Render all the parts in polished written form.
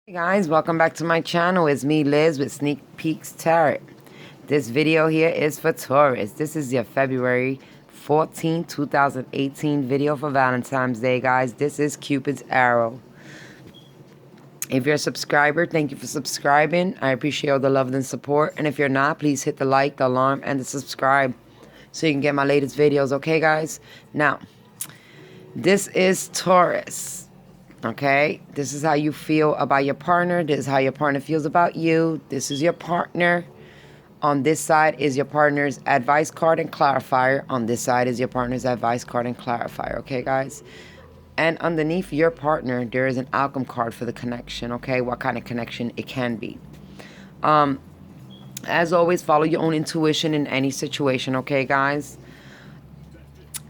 Hey guys, welcome back to my channel. It's me, Liz, with Sneak Peeks Tarot. This video here is for Taurus. This is your February 14, 2018 video for Valentine's Day, guys. This is Cupid's arrow. If you're a subscriber, thank you for subscribing. I appreciate all the love and support. And if you're not, please hit the like, the alarm, and the subscribe so you can get my latest videos, okay, guys? Now, this is Taurus. Okay, this is how you feel about your partner. This is how your partner feels about you. This is your partner. On this side is your partner's advice card and clarifier. On this side is your partner's advice card and clarifier. Okay, guys? And underneath your partner, there is an outcome card for the connection. Okay, what kind of connection it can be. As always, follow your own intuition in any situation. Okay, guys?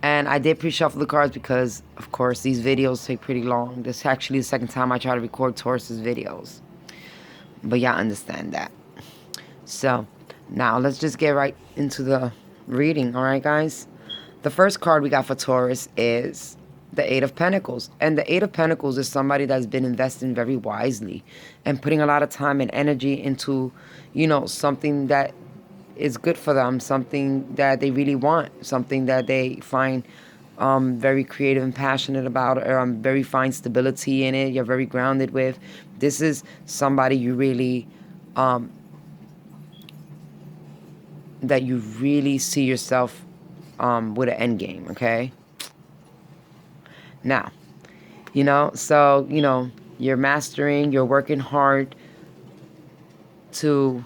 And I did pre-shuffle the cards because, of course, these videos take pretty long. This is actually the second time I try to record Taurus's videos. But y'all understand that. So, now let's just get right into the reading, alright, guys? The first card we got for Taurus is the Eight of Pentacles. And the Eight of Pentacles is somebody that's been investing very wisely and putting a lot of time and energy into, you know, something that is good for them, something that they really want, something that they find very creative and passionate about, or very find stability in it, you're very grounded with. This is somebody you really, that you really see yourself with an end game, okay? Now, you know, so, you know, you're mastering, you're working hard to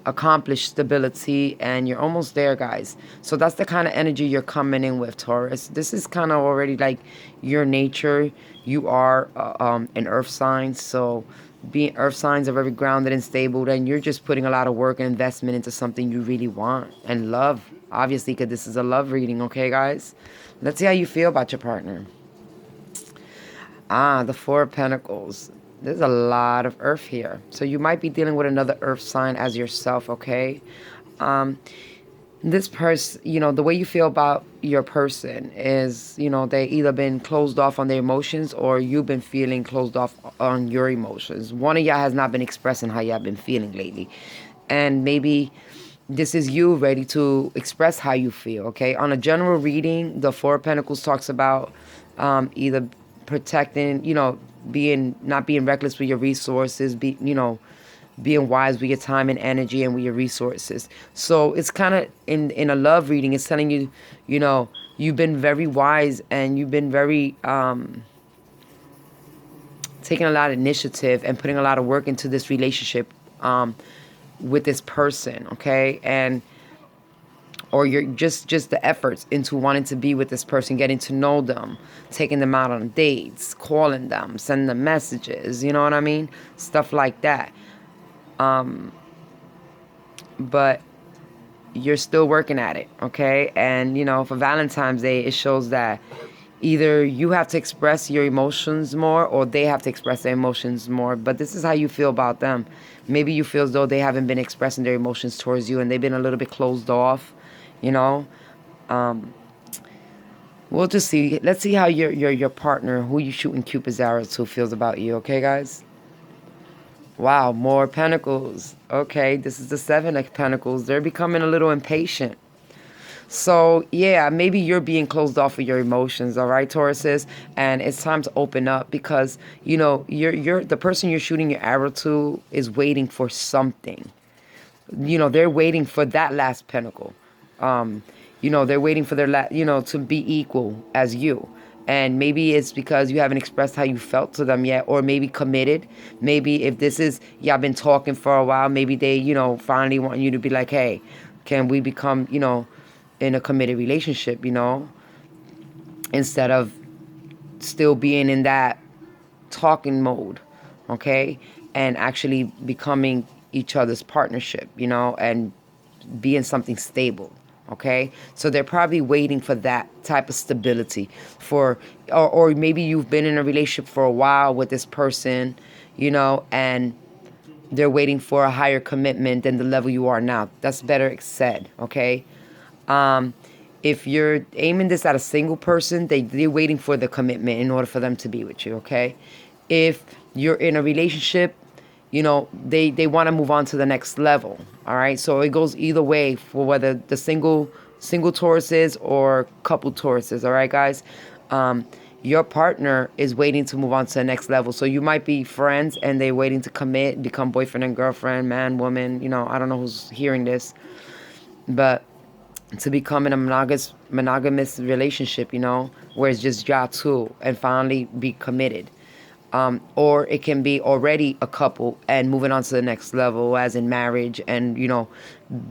accomplish stability, and you're almost there, guys. So that's the kind of energy you're coming in with, Taurus. This is kind of already like your nature. You are an earth sign, so being earth signs are very grounded and stable, and you're just putting a lot of work and investment into something you really want and love, obviously, because this is a love reading. Okay, guys, let's see how you feel about your partner. The Four of Pentacles. There's a lot of earth here. So you might be dealing with another earth sign as yourself, okay? This person, you know, the way you feel about your person is, you know, they either been closed off on their emotions, or you've been feeling closed off on your emotions. One of y'all has not been expressing how y'all been feeling lately. And maybe this is you ready to express how you feel, okay? On a general reading, the Four of Pentacles talks about either protecting, you know, not being reckless with your resources, being wise with your time and energy and with your resources. So it's kind of in a love reading, it's telling you, you know, you've been very wise and you've been very taking a lot of initiative and putting a lot of work into this relationship with this person, okay? And or you're just the efforts into wanting to be with this person, getting to know them, taking them out on dates, calling them, sending them messages, you know what I mean? Stuff like that. But you're still working at it, okay? And, you know, for Valentine's Day, it shows that either you have to express your emotions more, or they have to express their emotions more. But this is how you feel about them. Maybe you feel as though they haven't been expressing their emotions towards you, and they've been a little bit closed off. You know, we'll just see. Let's see how your partner, who you shooting Cupid's arrows to, feels about you. Okay, guys? Wow, more pentacles. Okay, this is the Seven of Pentacles. They're becoming a little impatient. So, yeah, maybe you're being closed off of your emotions, all right, Tauruses? And it's time to open up because, you know, you're the person you're shooting your arrow to is waiting for something. You know, they're waiting for that last pentacle. You know, they're waiting for their, you know, to be equal as you. And maybe it's because you haven't expressed how you felt to them yet, or maybe committed. Maybe if this is, y'all been talking for a while, maybe they, you know, finally want you to be like, hey, can we become, you know, in a committed relationship, you know, instead of still being in that talking mode, okay, and actually becoming each other's partnership, you know, and being something stable. Okay, so they're probably waiting for that type of stability, or maybe you've been in a relationship for a while with this person, you know, and they're waiting for a higher commitment than the level you are now. That's better said, okay? If you're aiming this at a single person, they're waiting for the commitment in order for them to be with you, okay? If you're in a relationship, you know, they want to move on to the next level. All right, so it goes either way for whether the single Tauruses or couple Tauruses. All right, guys. Your partner is waiting to move on to the next level. So you might be friends and they're waiting to commit, become boyfriend and girlfriend, man, woman. You know, I don't know who's hearing this, but to become in a monogamous relationship, you know, where it's just y'all two, and finally be committed. Or it can be already a couple and moving on to the next level, as in marriage, and, you know,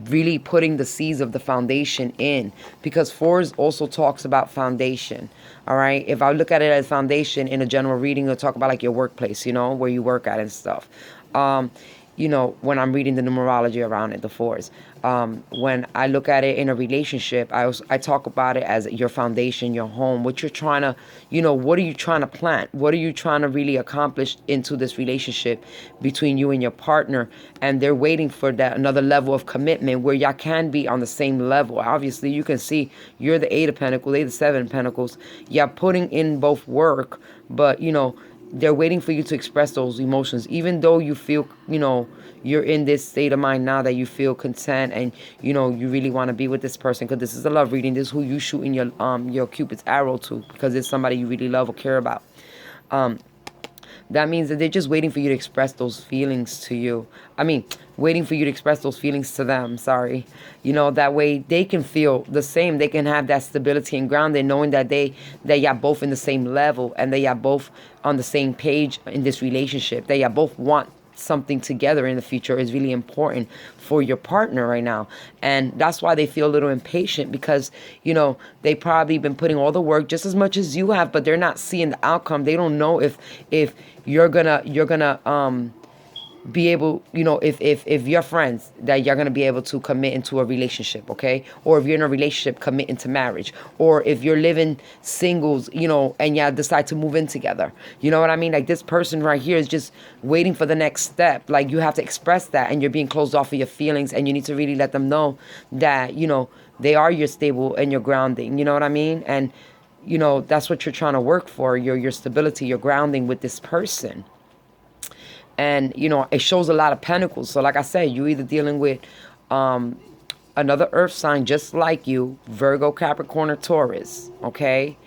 really putting the seeds of the foundation in, because fours also talks about foundation. All right, if I look at it as foundation in a general reading, it'll talk about like your workplace, you know, where you work at and stuff. You know, when I'm reading the numerology around it, the fours. When I look at it in a relationship, I talk about it as your foundation, your home, what you're trying to, you know, what are you trying to plant? What are you trying to really accomplish into this relationship between you and your partner? And they're waiting for that another level of commitment where y'all can be on the same level. Obviously, you can see you're the Eight of Pentacles, they the Seven of Pentacles. Y'all putting in both work, but, you know, they're waiting for you to express those emotions, even though you feel, you know, you're in this state of mind now that you feel content and, you know, you really want to be with this person, because this is a love reading. This is who you shooting your Cupid's arrow to, because it's somebody you really love or care about. That means that they're just waiting for you to express those feelings to you. I mean, waiting for you to express those feelings to them, sorry. You know, that way they can feel the same. They can have that stability and grounding, knowing that that y'all both in the same level and that y'all both on the same page in this relationship. That y'all both want something together in the future is really important for your partner right now. And that's why they feel a little impatient, because, you know, they probably been putting all the work just as much as you have, but they're not seeing the outcome. They don't know if you're gonna be able, you know, if you're friends, that you're going to be able to commit into a relationship, okay? Or if you're in a relationship, commit into marriage. Or if you're living singles, you know, and y'all decide to move in together. You know what I mean? Like, this person right here is just waiting for the next step. Like, you have to express that, and you're being closed off of your feelings, and you need to really let them know that, you know, they are your stable and your grounding. You know what I mean? And, you know, that's what you're trying to work for, your stability, your grounding with this person. And, you know, it shows a lot of pentacles. So like I said, you're either dealing with another earth sign just like you, Virgo, Capricorn, or Taurus, okay?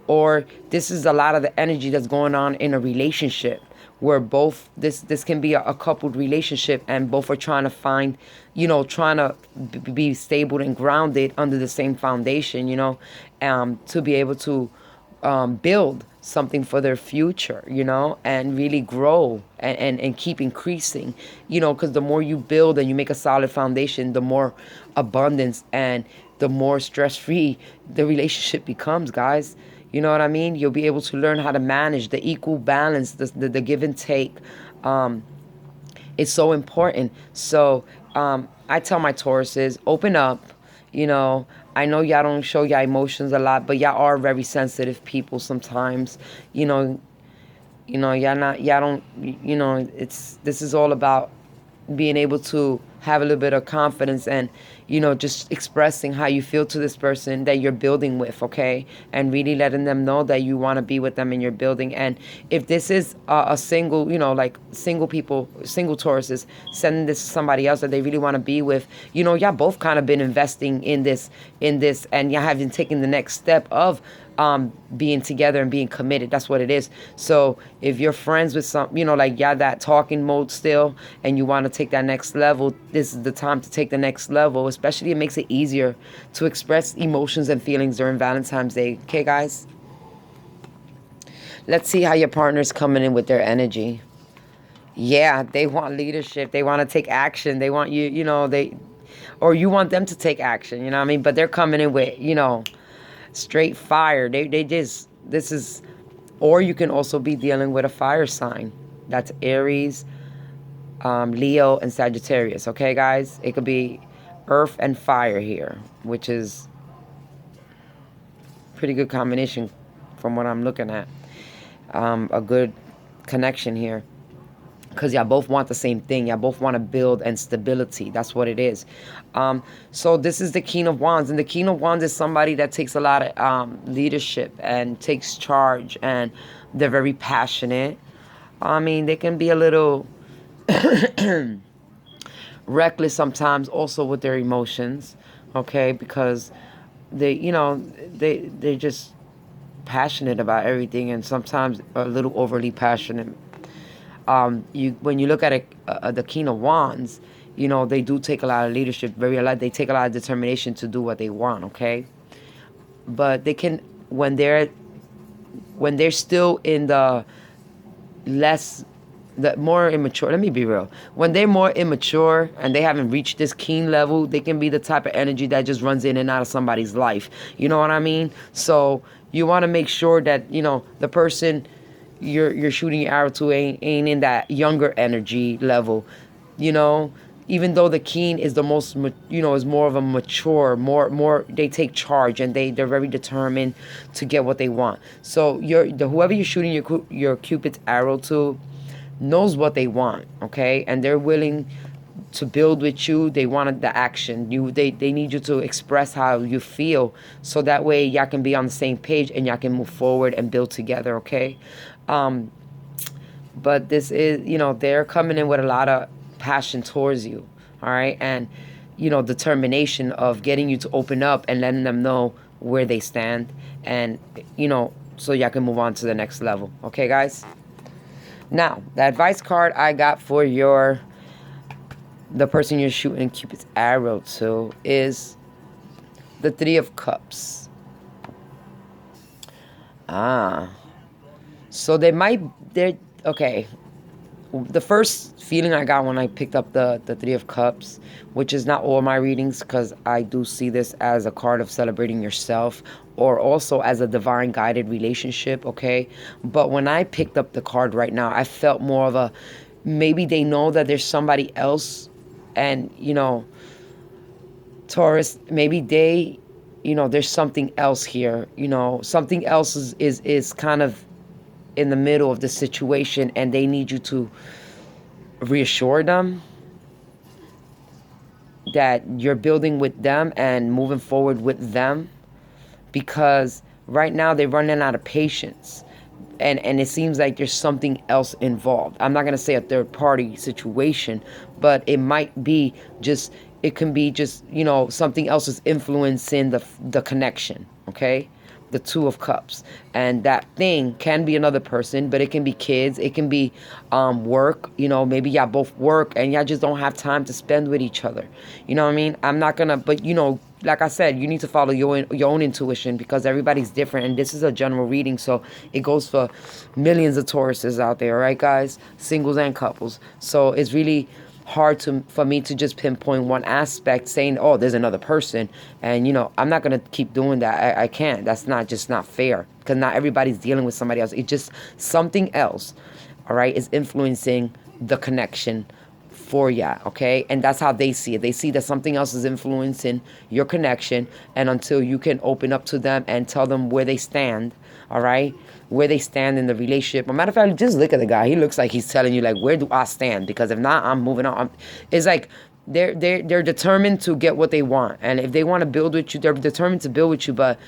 Or this is a lot of the energy that's going on in a relationship, where both, this can be a coupled relationship, and both are trying to find, you know, trying to be stable and grounded under the same foundation, you know, to be able to build something for their future, you know, and really grow and keep increasing, you know, because the more you build and you make a solid foundation, the more abundance and the more stress-free the relationship becomes, guys. You know what I mean? You'll be able to learn how to manage the equal balance, the give and take. It's so important. So I tell my Tauruses, open up. You know, I know y'all don't show y'all emotions a lot, but y'all are very sensitive people sometimes. You know, y'all don't, you know, this is all about being able to have a little bit of confidence and, you know, just expressing how you feel to this person that you're building with, okay? And really letting them know that you want to be with them and you're building. And if this is a single, you know, like single people, single Tauruses, sending this to somebody else that they really want to be with, you know, y'all both kind of been investing in this, and y'all haven't taken the next step of being together and being committed. That's what it is. So if you're friends with some, you know, like y'all that talking mode still, and you want to take that next level, this is the time to take the next level. Especially, it makes it easier to express emotions and feelings during Valentine's Day. Okay, guys? Let's see how your partner's coming in with their energy. Yeah, they want leadership. They want to take action. They want you, you know, or you want them to take action, you know what I mean? But they're coming in with, you know, straight fire. They just, this is, or you can also be dealing with a fire sign. That's Aries, Leo, and Sagittarius. Okay, guys? It could be earth and fire here, which is pretty good combination from what I'm looking at. A good connection here, because y'all both want the same thing. Y'all both want to build and stability. That's what it is. So this is the King of Wands. And the King of Wands is somebody that takes a lot of leadership and takes charge. And they're very passionate. I mean, they can be a little reckless sometimes also with their emotions, okay? Because they, they're just passionate about everything, and sometimes a little overly passionate. When you look at the King of Wands, they do take a lot of leadership, they take a lot of determination to do what they want, okay? But they can, when they're still in the more immature, let me be real, when they're more immature and they haven't reached this keen level, they can be the type of energy that just runs in and out of somebody's life. You know what I mean? So you want to make sure that, the person you're shooting your arrow to ain't in that younger energy level, even though the keen is the most, is more of a mature, more they take charge, and they're very determined to get what they want. So whoever you're shooting your Cupid's arrow to knows what they want, okay? And they're willing to build with you. They wanted the action. They need you to express how you feel, so that way y'all can be on the same page and y'all can move forward and build together, okay? But this is, they're coming in with a lot of passion towards you, all right? And, determination of getting you to open up and letting them know where they stand, and, so y'all can move on to the next level, okay, guys? Now, the advice card I got for the person you're shooting Cupid's arrow to is the Three of Cups. So okay. The first feeling I got when I picked up the Three of Cups, which is not all my readings, because I do see this as a card of celebrating yourself, or also as a divine guided relationship, okay? But when I picked up the card right now, I felt more of maybe they know that there's somebody else, and, Taurus, maybe there's something else here, something else is kind of in the middle of the situation, and they need you to reassure them that you're building with them and moving forward with them, because right now they're running out of patience, and it seems like there's something else involved. I'm not going to say a third party situation, but it might be just, it can be just, something else is influencing the connection, okay? The Two of Cups. And that thing can be another person, but it can be kids, it can be work, maybe y'all both work and y'all just don't have time to spend with each other. You know what I mean? I'm not gonna, but like I said, you need to follow your own intuition, because everybody's different, and this is a general reading, so it goes for millions of Tauruses out there, right, guys? Singles and couples. So it's really hard for me to just pinpoint one aspect, saying, oh, there's another person, and I'm not gonna keep doing that. I can't. That's not fair, because not everybody's dealing with somebody else. It's just something else, all right, is influencing the connection for ya, okay? And that's how they see it. They see that something else is influencing your connection, and until you can open up to them and tell them where they stand, all right, where they stand in the relationship. As a matter of fact, just look at the guy. He looks like he's telling you, like, where do I stand? Because if not, I'm moving on. It's like they're determined to get what they want, and if they want to build with you, they're determined to build with you. But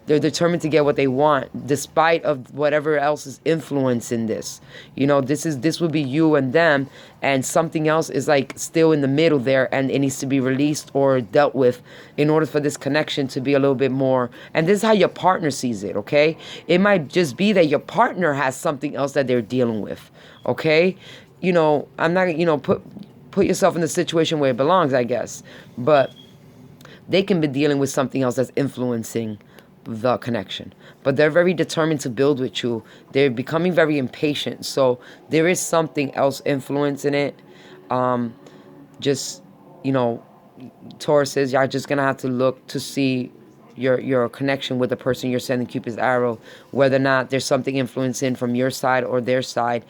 they're determined to get what they want, despite of whatever else is influencing this. This would be you and them, and something else is like still in the middle there, and it needs to be released or dealt with in order for this connection to be a little bit more. And this is how your partner sees it, okay? It might just be that your partner has something else that they're dealing with, okay? I'm not, put yourself in the situation where it belongs, I guess. But they can be dealing with something else that's influencing the connection, but they're very determined to build with you. They're becoming very impatient, so there is something else influencing it. Just Tauruses, y'all just gonna have to look to see your connection with the person you're sending Cupid's arrow, whether or not there's something influencing from your side or their side,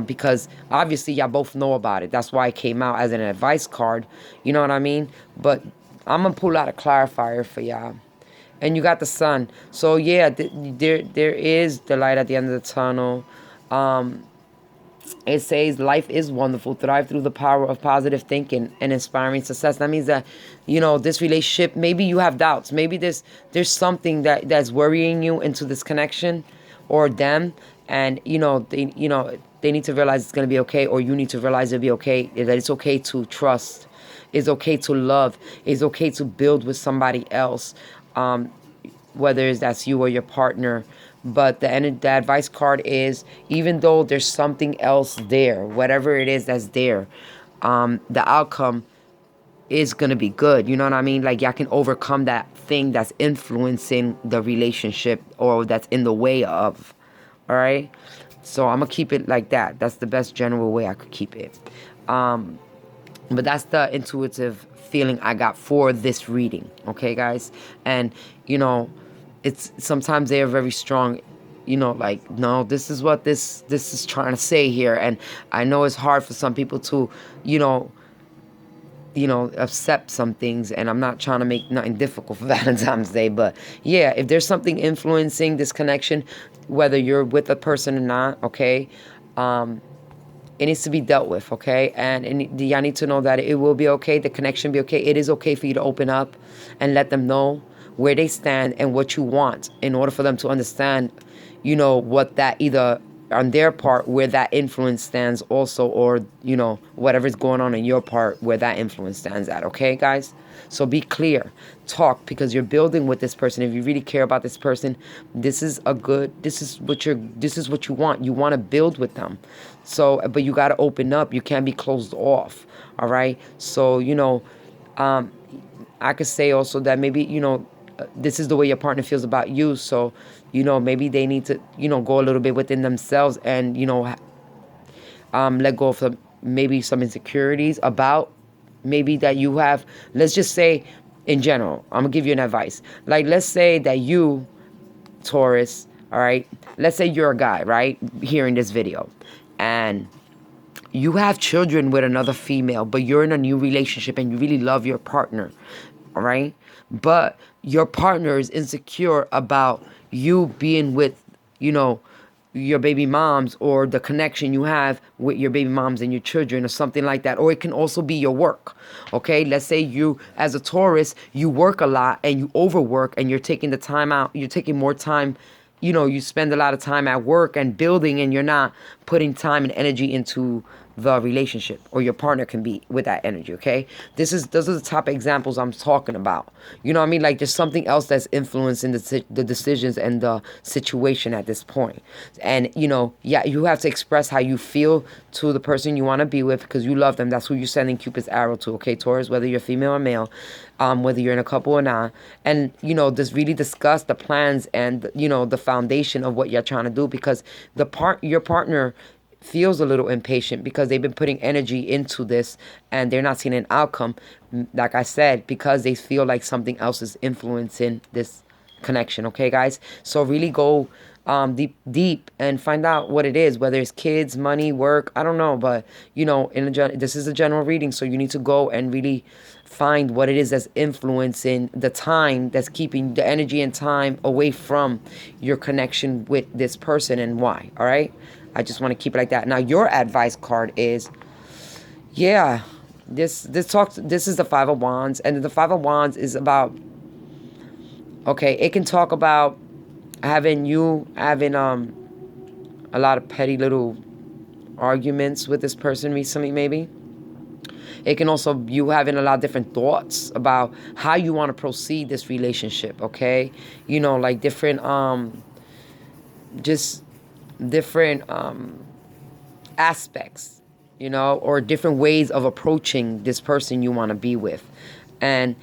because obviously y'all both know about it. That's why it came out as an advice card, you know what I mean? But I'm gonna pull out a clarifier for y'all. And you got the Sun. So yeah, there is the light at the end of the tunnel. It says life is wonderful. Thrive through the power of positive thinking and inspiring success. That means that, this relationship, maybe you have doubts. Maybe there's something that's worrying you into this connection, or them. And they need to realize it's going to be okay, or you need to realize it'll be okay, that it's okay to trust, it's okay to love, it's okay to build with somebody else, whether that's you or your partner. But the advice card is, even though there's something else there, whatever it is that's there, the outcome is going to be good. You know what I mean? Like, y'all can overcome that thing that's influencing the relationship, or that's in the way of. All right? So I'm going to keep it like that. That's the best general way I could keep it. But that's the intuitive feeling I got for this reading. Okay, guys? And, it's sometimes they are very strong, like, no, this is what this is trying to say here. And I know it's hard for some people to, accept some things, and I'm not trying to make nothing difficult for Valentine's Day, but yeah, if there's something influencing this connection, whether you're with a person or not, okay, it needs to be dealt with, okay? And y'all need to know that it will be okay, the connection be okay. It is okay for you to open up and let them know where they stand and what you want, in order for them to understand, what that, either on their part, where that influence stands also, or, whatever's going on in your part, where that influence stands at, okay, guys? So be clear, talk, because you're building with this person. If you really care about this person, this is what you want. You want to build with them. So, but you got to open up. You can't be closed off, all right? So, I could say also that maybe, this is the way your partner feels about you. So, maybe they need to, go a little bit within themselves and, let go of maybe some insecurities about maybe that you have. Let's just say, in general, I'm going to give you an advice. Like, let's say that you, Taurus, all right, let's say you're a guy, right, hearing this video, and you have children with another female, but you're in a new relationship and you really love your partner, all right? But your partner is insecure about you being with, your baby moms, or the connection you have with your baby moms and your children, or something like that. Or it can also be your work, okay? Let's say you, as a Taurus, you work a lot and you overwork, and you're taking the time out, you're taking more time, you spend a lot of time at work and building, and you're not putting time and energy into the relationship, or your partner can be with that energy, okay? Those are the top examples I'm talking about. You know what I mean? Like, there's something else that's influencing the decisions and the situation at this point. And, yeah, you have to express how you feel to the person you want to be with, because you love them. That's who you're sending Cupid's arrow to, okay, Taurus? Whether you're female or male, whether you're in a couple or not. And, just really discuss the plans and, the foundation of what you're trying to do, because your partner feels a little impatient because they've been putting energy into this and they're not seeing an outcome, like I said, because they feel like something else is influencing this connection, okay, guys? So really go deep and find out what it is, whether it's kids, money, work, I don't know, but this is a general reading, so you need to go and really find what it is that's influencing the time, that's keeping the energy and time away from your connection with this person, and why. All right, I just want to keep it like that. Now, your advice card is, yeah, this is the Five of Wands, and the Five of Wands is about, okay, it can talk about having a lot of petty little arguments with this person recently, maybe. It can also you having a lot of different thoughts about how you want to proceed this relationship, okay? Like different just different aspects, or different ways of approaching this person you want to be with. And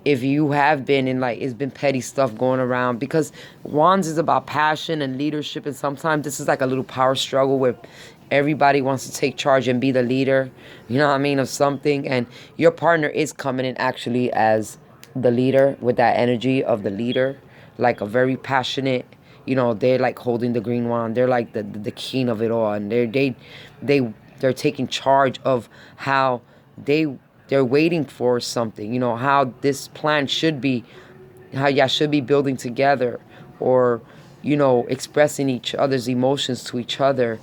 if you have been in, like, it's been petty stuff going around, because Wands is about passion and leadership, and sometimes this is like a little power struggle where everybody wants to take charge and be the leader, of something. And your partner is coming in actually as the leader, with that energy of the leader, like a very passionate, they're like holding the green wand. They're like the king of it all, and they're taking charge of how they're waiting for something, how this plan should be, how y'all should be building together, or expressing each other's emotions to each other.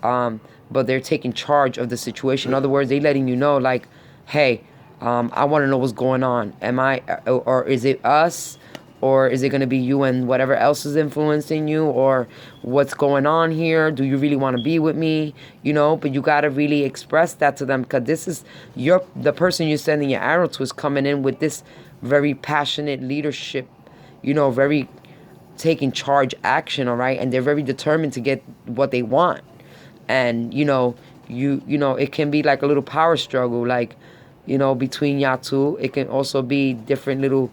But they're taking charge of the situation. In other words, they letting you know, like, hey, I want to know what's going on. Am I, or is it us, Or is it going to be you and whatever else is influencing you? Or what's going on here? Do you really want to be with me? You know, but you got to really express that to them, because this is the person you're sending your arrow to is coming in with this very passionate leadership, you know, very taking charge action, all right? And they're very determined to get what they want. And, you know, you know, it can be like a little power struggle, like, you know, between y'all two. It can also be different little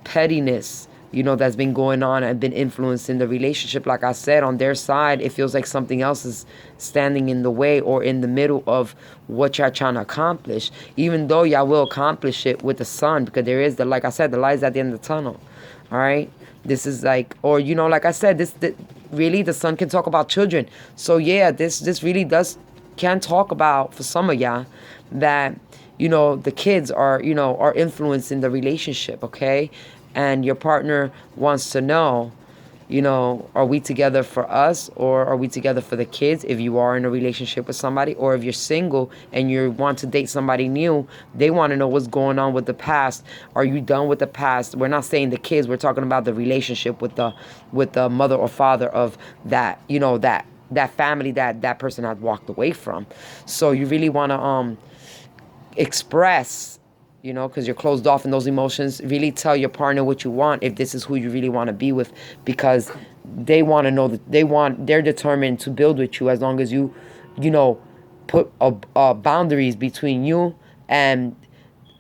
pettiness, you know, that's been going on and been influencing the relationship. Like I said, on their side, it feels like something else is standing in the way or in the middle of what y'all trying to accomplish, even though y'all will accomplish it with the sun, because there is like I said, the light is at the end of the tunnel. All right, this is like, or, you know, like I said, really, the sun can talk about children. So yeah, this really can talk about, for some of y'all, that, you know, the kids are, you know, are influencing the relationship, okay? And your partner wants to know, you know, are we together for us, or are we together for the kids? If you are in a relationship with somebody, or if you're single and you want to date somebody new, they want to know what's going on with the past. Are you done with the past? We're not saying the kids, we're talking about the relationship with the mother or father of that, you know, that family that person had walked away from. So you really want to express, you know, because you're closed off in those emotions. Really tell your partner what you want, if this is who you really want to be with, because they want to know that they're determined to build with you, as long as you know, put boundaries between you and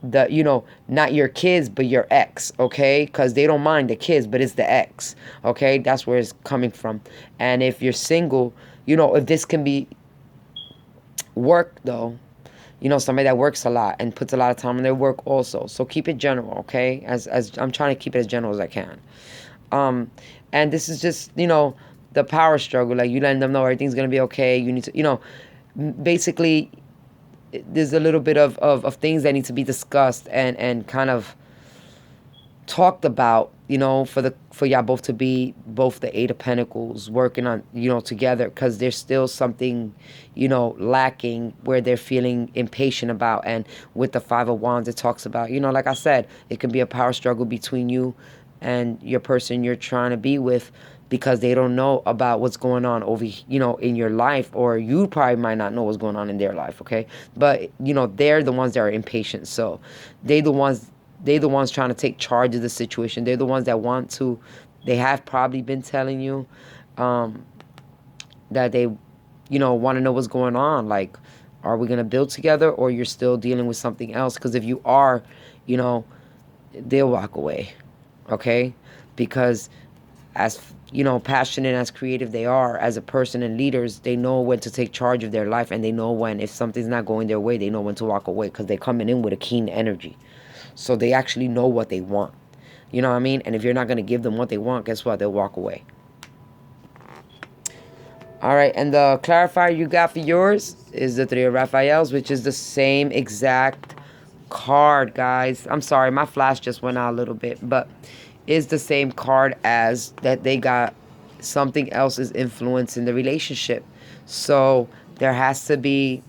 the, you know, not your kids but your ex, okay? Because they don't mind the kids, but it's the ex, okay? That's where it's coming from. And if you're single, you know, if this can be work though, you know, somebody that works a lot and puts a lot of time on their work also. So keep it general, okay? As I'm trying to keep it as general as I can. And this is just, you know, the power struggle. Like, you letting them know everything's going to be okay. You need to, you know, basically, there's a little bit of things that need to be discussed and kind of talked about, you know, for y'all both to be both the Eight of Pentacles working on, you know, together, because there's still something, you know, lacking where they're feeling impatient about. And with the Five of Wands, it talks about, you know, like I said, it can be a power struggle between you and your person you're trying to be with, because they don't know about what's going on over, you know, in your life, or you probably might not know what's going on in their life, okay? But, you know, they're the ones that are impatient. So they're the ones trying to take charge of the situation. They're the ones that want to, they have probably been telling you that they, you know, want to know what's going on. Like, are we going to build together, or you're still dealing with something else? Because if you are, you know, they'll walk away, okay? Because as, you know, passionate, as creative they are as a person and leaders, they know when to take charge of their life, and they know when, if something's not going their way, they know when to walk away, because they're coming in with a keen energy. So they actually know what they want. You know what I mean? And if you're not going to give them what they want, guess what? They'll walk away. All right, and the clarifier you got for yours is the Three of Raphaels, which is the same exact card, guys. I'm sorry, my flash just went out a little bit, but is the same card as that they got. Something else is influencing the relationship. So there has to be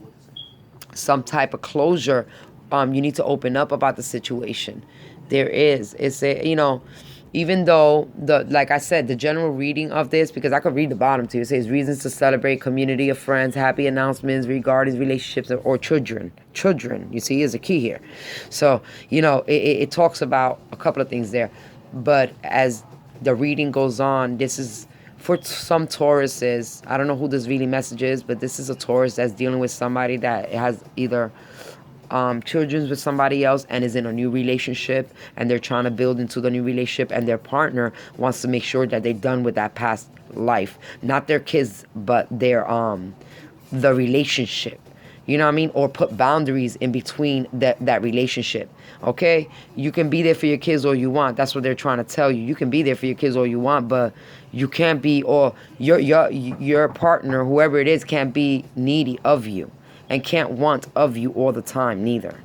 some type of closure. You need to open up about the situation. There is. It's a, you know, even though like I said, the general reading of this, because I could read the bottom too. It says reasons to celebrate, community of friends, happy announcements regarding relationships or children. Children, you see, is a key here. So, you know, it talks about a couple of things there. But as the reading goes on, this is for some Tauruses. I don't know who this really message is, but this is a Taurus that's dealing with somebody that has either children with somebody else and is in a new relationship, and they're trying to build into the new relationship, and their partner wants to make sure that they're done with that past life. Not their kids, but their the relationship. You know what I mean? Or put boundaries in between that relationship. Okay? You can be there for your kids all you want. That's what they're trying to tell you. You can be there for your kids all you want, but you can't be, or your partner, whoever it is, can't be needy of you and can't want of you all the time neither.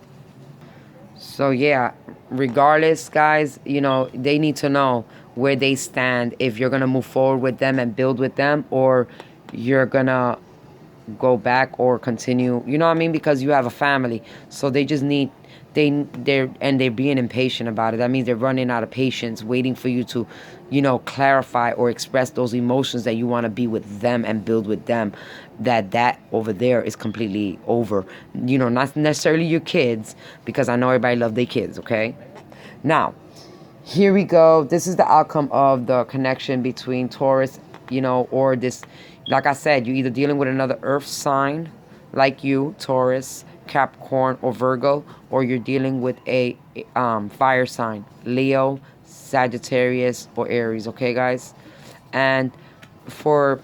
So yeah, regardless, guys, you know, they need to know where they stand, if you're going to move forward with them and build with them, or you're going to go back or continue, you know what I mean, because you have a family. So they just need, they're being impatient about it. That means they're running out of patience, waiting for you to, clarify or express those emotions that you want to be with them and build with them. That over there is completely over. Not necessarily your kids, because I know everybody love their kids, okay? Now, here we go. This is the outcome of the connection between Taurus, or this, like I said, you're either dealing with another earth sign like you, Taurus, Capricorn, or Virgo, or you're dealing with a fire sign, Leo, Sagittarius, or Aries, okay, guys? And for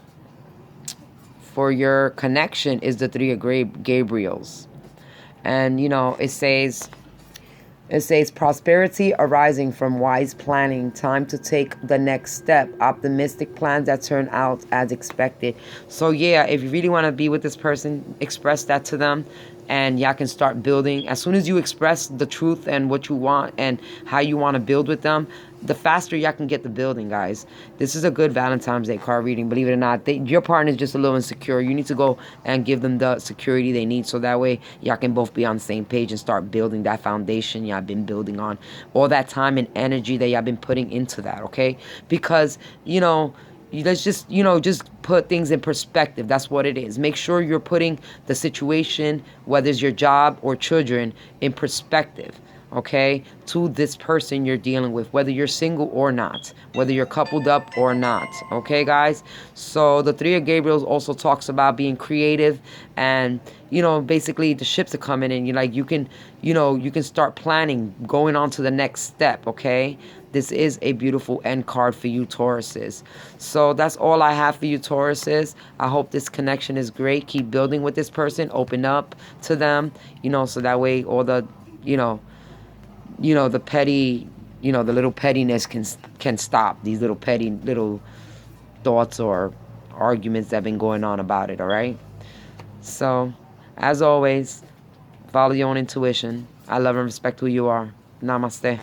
your connection is the three of Gabriels. And, it says prosperity arising from wise planning, time to take the next step, optimistic plans that turn out as expected. So yeah, if you really want to be with this person, express that to them, and y'all can start building. As soon as you express the truth and what you want and how you want to build with them, the faster y'all can get the building, guys. This is a good Valentine's Day card reading. Believe it or not, your partner is just a little insecure. You need to go and give them the security they need, so that way y'all can both be on the same page and start building that foundation y'all been building on, all that time and energy that y'all been putting into that, okay? Because, let's just put things in perspective. That's what it is. Make sure you're putting the situation, whether it's your job or children, in perspective, okay, to this person you're dealing with, whether you're single or not, whether you're coupled up or not, okay, guys? So the three of Gabriels also talks about being creative, and basically the ships are coming in. You can start planning, going on to the next step, okay? This is a beautiful end card for you, Tauruses. So that's all I have for you, Tauruses. I hope this connection is great. Keep building with this person. Open up to them, so that way all the, the petty, the little pettiness can stop. These little petty little thoughts or arguments that have been going on about it, all right? So, as always, follow your own intuition. I love and respect who you are. Namaste.